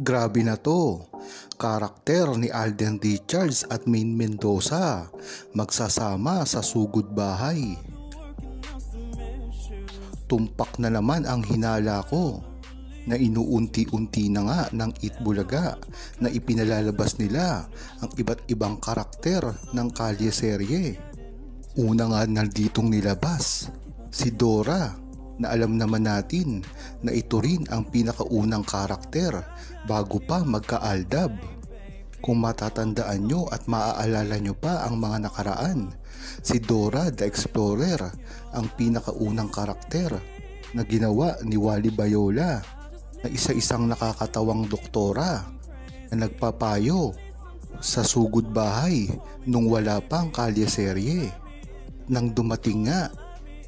Grabe na to. Karakter ni Alden Richards at Maine Mendoza magsasama sa sugod bahay. Tumpak na naman ang hinala ko na inuunti-unti na nga ng Itbulaga na ipinalalabas nila ang iba't ibang karakter ng kalye serye. Una nga nanditong nilabas si Dora, na alam naman natin na ito rin ang pinakaunang karakter bago pa magka-Aldab. Kung matatandaan nyo at maaalala nyo pa ang mga nakaraan, si Dora the Explorer ang pinakaunang karakter na ginawa ni Wally Bayola, na isa-isang nakakatawang doktora na nagpapayo sa sugod bahay nung wala pang kalye serye. Nang dumating nga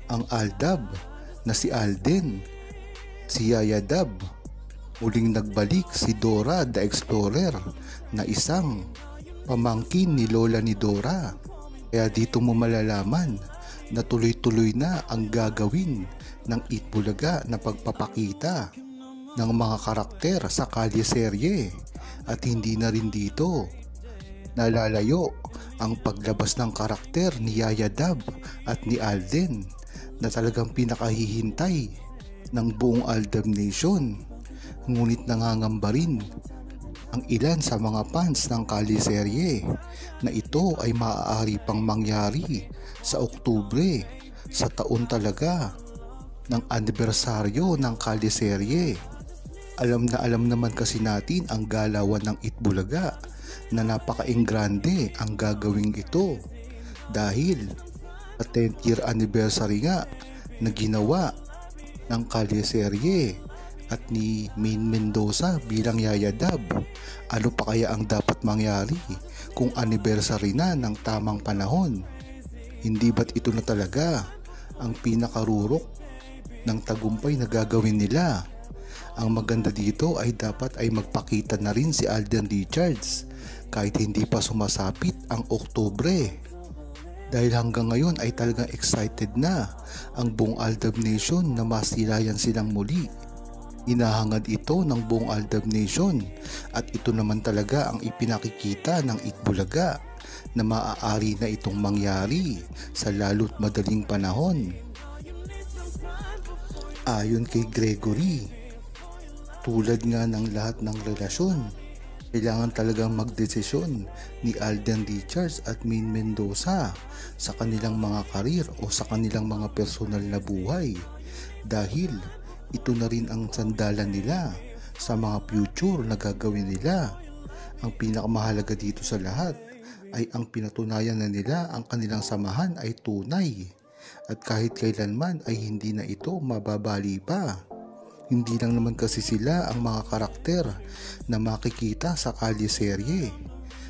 ang Aldab na si Alden, si Yaya Dab, muling nagbalik si Dora the Explorer na isang pamangkin ni Lola ni Dora. Kaya dito mo malalaman na tuloy-tuloy na ang gagawin ng Itbulaga na pagpapakita ng mga karakter sa kalye serye, at hindi na rin dito nalalayo ang paglabas ng karakter ni Yaya Dab at ni Alden na talagang pinakahihintay ng buong Aldab Nation. Ngunit nangangamba rin ang ilan sa mga fans ng kalye serye na ito ay maaari pang mangyari sa Oktubre, sa taon talaga ng anibersaryo ng kalye serye. Alam naman kasi natin ang galawan ng Itbulaga na napaka-ingrande ang gagawing ito dahil sa 10th year anniversary nga na ginawa ng kalye serye at ni Maine Mendoza bilang Yaya Dab. Ano pa kaya ang dapat mangyari kung anniversary na ng tamang panahon? Hindi ba't ito na talaga ang pinakarurok ng tagumpay na gagawin nila? Ang maganda dito ay dapat ay magpakita na rin si Alden Richards kahit hindi pa sumasapit ang Oktubre. Dahil hanggang ngayon ay talagang excited na ang buong Aldab Nation na masilayan silang muli. Inahangad ito ng buong Aldab Nation at ito naman talaga ang ipinakikita ng Itbulaga na maaari na itong mangyari sa lalo't madaling panahon. Ayon kay Gregory, tulad nga ng lahat ng relasyon, kailangan talagang magdesisyon ni Alden Richards at Maine Mendoza sa kanilang mga karir o sa kanilang mga personal na buhay, dahil ito na rin ang sandalan nila sa mga future na gagawin nila. Ang pinakamahalaga dito sa lahat ay ang pinatunayan na nila ang kanilang samahan ay tunay at kahit kailanman ay hindi na ito mababali pa. Hindi lang naman kasi sila ang mga karakter na makikita sa kalye serye,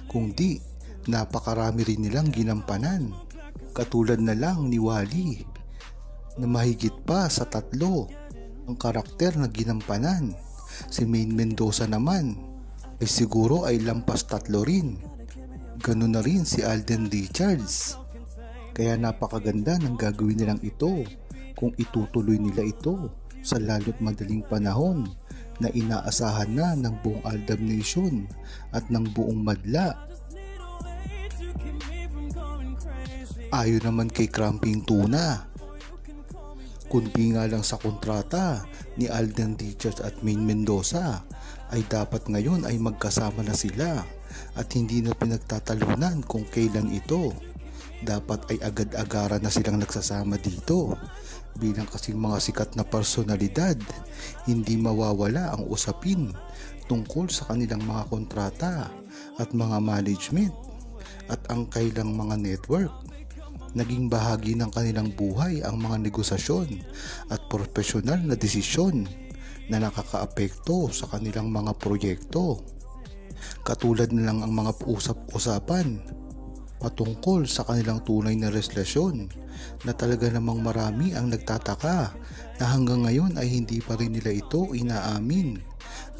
kundi napakarami rin nilang ginampanan. Katulad na lang ni Wally na mahigit pa sa 3 ang karakter na ginampanan. Si Maine Mendoza naman ay siguro ay lampas 3 rin. Ganun na rin si Alden Richards. Kaya napakaganda ng gagawin nilang ito kung itutuloy nila ito sa lalo't madaling panahon na inaasahan na ng buong Aldab Nation at ng buong madla. Ayon naman kay Cramping Tuna, kundi nga lang sa kontrata ni Alden Richards at Maine Mendoza ay dapat ngayon ay magkasama na sila at hindi na pinagtatalunan kung kailan ito. Dapat ay agad-agaran na silang nagsasama dito. Bilang kasing mga sikat na personalidad, hindi mawawala ang usapin tungkol sa kanilang mga kontrata at mga management at ang kailang mga network. Naging bahagi ng kanilang buhay ang mga negosasyon at profesional na desisyon na nakakaapekto sa kanilang mga proyekto. Katulad na lang ang mga usap-usapan patungkol sa kanilang tunay na relasyon na talaga namang marami ang nagtataka na hanggang ngayon ay hindi pa rin nila ito inaamin.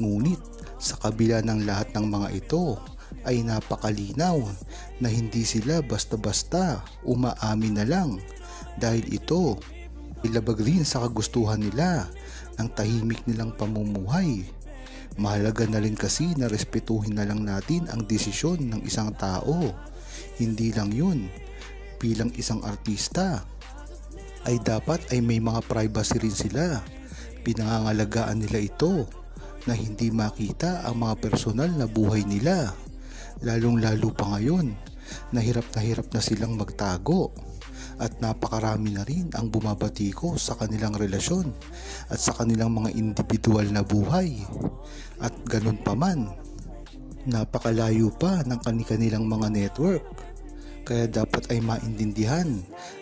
Ngunit sa kabila ng lahat ng mga ito ay napakalinaw na hindi sila basta-basta umaamin na lang, dahil ito ilabag rin sa kagustuhan nila ng tahimik nilang pamumuhay. Mahalaga na rin kasi na respetuhin na lang natin ang desisyon ng isang tao. Hindi lang yun, bilang isang artista ay dapat ay may mga privacy rin sila. Pinangangalagaan nila ito na hindi makita ang mga personal na buhay nila. Lalong lalo pa ngayon na hirap na silang magtago. At napakarami na rin ang bumabatiko sa kanilang relasyon at sa kanilang mga individual na buhay. At ganun pa man, napakalayo pa ng kanilang mga network. Kaya dapat ay maintindihan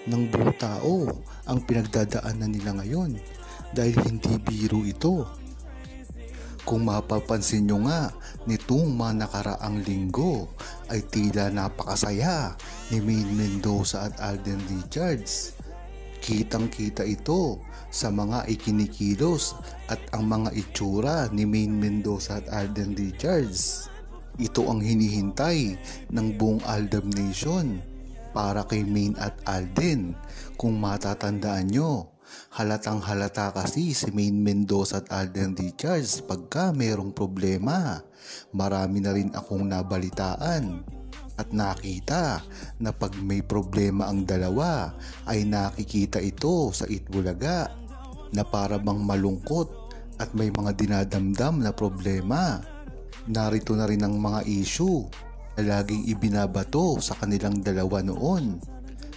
ng buong tao ang pinagdadaanan nila ngayon dahil hindi biro ito. Kung mapapansin nyo nga, nitong mga nakaraang linggo ay tila napakasaya ni Maine Mendoza at Alden Richards. Kitang-kita ito sa mga ikinikilos at ang mga itsura ni Maine Mendoza at Alden Richards. Ito ang hinihintay ng buong Aldab Nation para kay Maine at Alden. Kung matatandaan nyo, halatang halata kasi si Maine Mendoza at Alden Richards pagka merong problema. Marami na rin akong nabalitaan at nakita na pag may problema ang dalawa ay nakikita ito sa Itbulaga na para bang malungkot at may mga dinadamdam na problema. Narito na rin ang mga issue na laging ibinabato sa kanilang dalawa noon,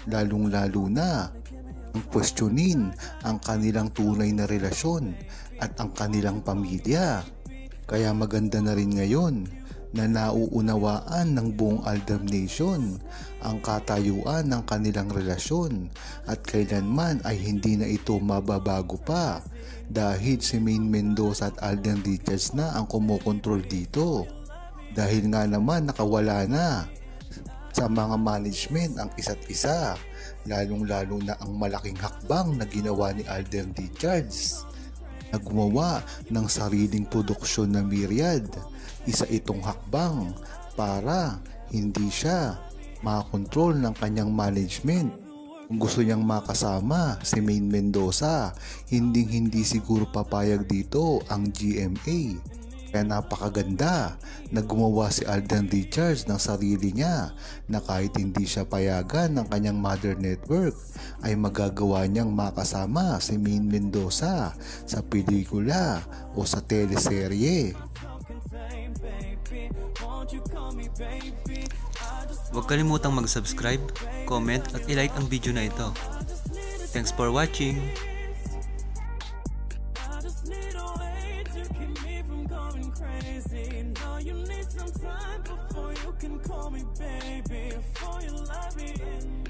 lalong-lalo na ang questionin ang kanilang tunay na relasyon at ang kanilang pamilya. Kaya maganda na rin ngayon na nauunawaan ng buong Aldab Nation ang katayuan ng kanilang relasyon at kailanman ay hindi na ito mababago pa dahil si Maine Mendoza at Alden Richards na ang kumokontrol dito. Dahil nga naman nakawala na sa mga management ang isa't isa, lalong-lalo na ang malaking hakbang na ginawa ni Alden Richards na gumawa ng sariling produksyon na Myriad. Isa itong hakbang para hindi siya makakontrol ng kanyang management. Kung gusto niyang makasama si Maine Mendoza, hindi siguro papayag dito ang GMA. Kaya napakaganda na gumawa si Alden Richards ng sarili niya na kahit hindi siya payagan ng kanyang mother network ay magagawa niyang makasama si Maine Mendoza sa pelikula o sa teleserye. Huwag kalimutang mag-subscribe, comment at ilike ang video na ito. Thanks for watching! Crazy. Now you need some time before you can call me baby, before you let me in.